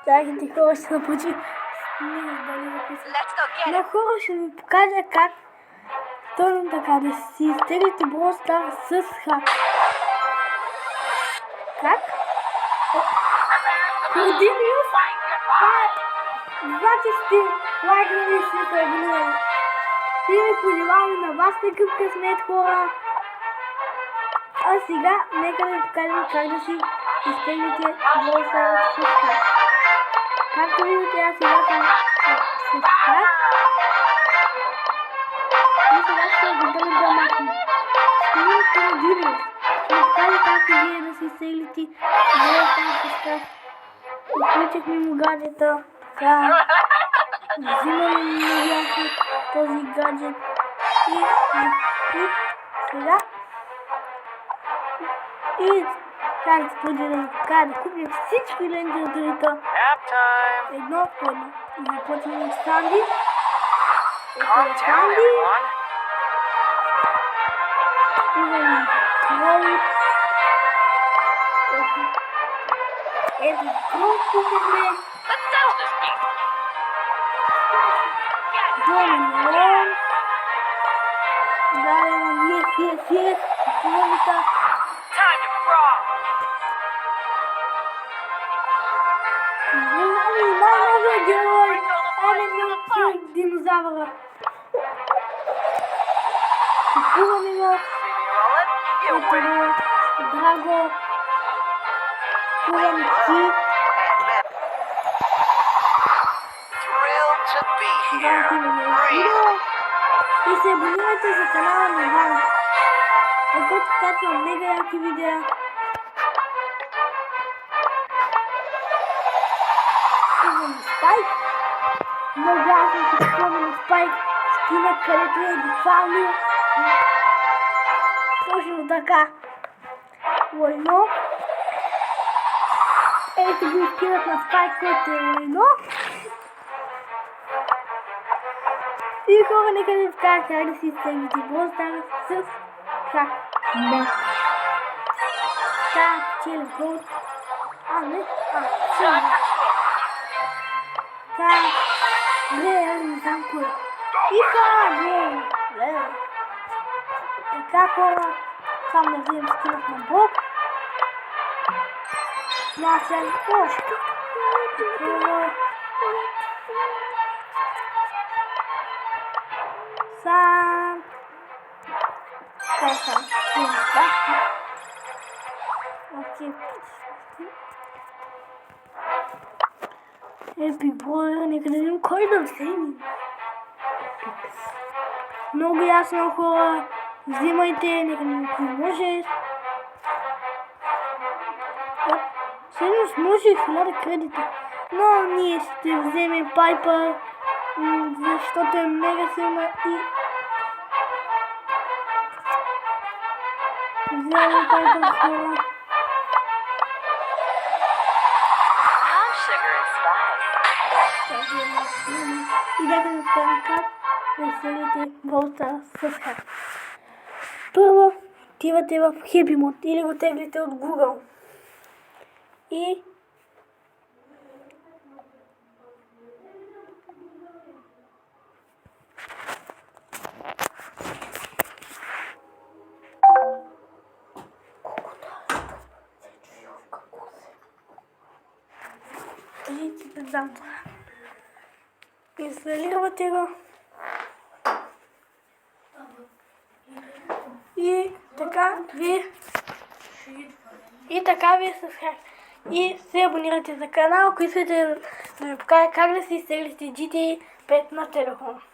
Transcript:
Чакайте, хора ще напочи. Не знам дали записвам. Но хора ще ви покажа как точно така да си изтеглите Brawl Stars с хак. Как? Кординиус, значи сте лайкали и сте се абонирали. И ви пожелаваме на вас такъв късмет, хора. А сега нека да ви покажем как да си изтеглите Brawl Stars с хак. Както виждате, аз сега съм с хак. И сега ще опитаме да махнем. Снимам Кординиус. Ще ви покажа как и вие да си изтеглите Brawl Stars с хак. Изключихме му гаджета. Така. Взимаме навясно този гаджет. И сега. И как да споделим, как да купим всички ленти от дорито. Едно по едно. И започваме с Санди. Ето е Санди. Имаме Кроу. Ето Кроу купихме. Доминон. Даваме yes. Купуваме. Най-новия герой! Динозавъра! Купуваме го! Ето го! Драго! Купуваме Ки! И се абонирайте за канала на Ван! Който качвам мега яки видеа! Спайк. Много ясно се спомня Спайк. Скина, където е буквално. Точно така. Лойно. Ето го скинат на Спайк, който е Лойно. И хора, нека да ви покажа как да си изтеглите Brawl Stars с хак. Не. Так, челен код. Челен. Не знам кой. Така, хора, само да вземем скинът на Боб. Насен още. Сам. Окей. Епик Бройлер, нека да видим кой да вземе. Много ясно, хора. Взимайте, нека да видим кой може. Всъщност може 1000 кредита. Но ние ще вземем Пайпър, защото е мега силна и... Вземем Пайпър, хора. И да ви покажем как да изтеглите Brawl Stars с хак. Първо отивате в Happy Mode или го теглите от Google. И инсталирате го и така вие с хак. И се абонирате за канал, ако искате да ви покажа как да си изтеглите GTA 5 на телефон.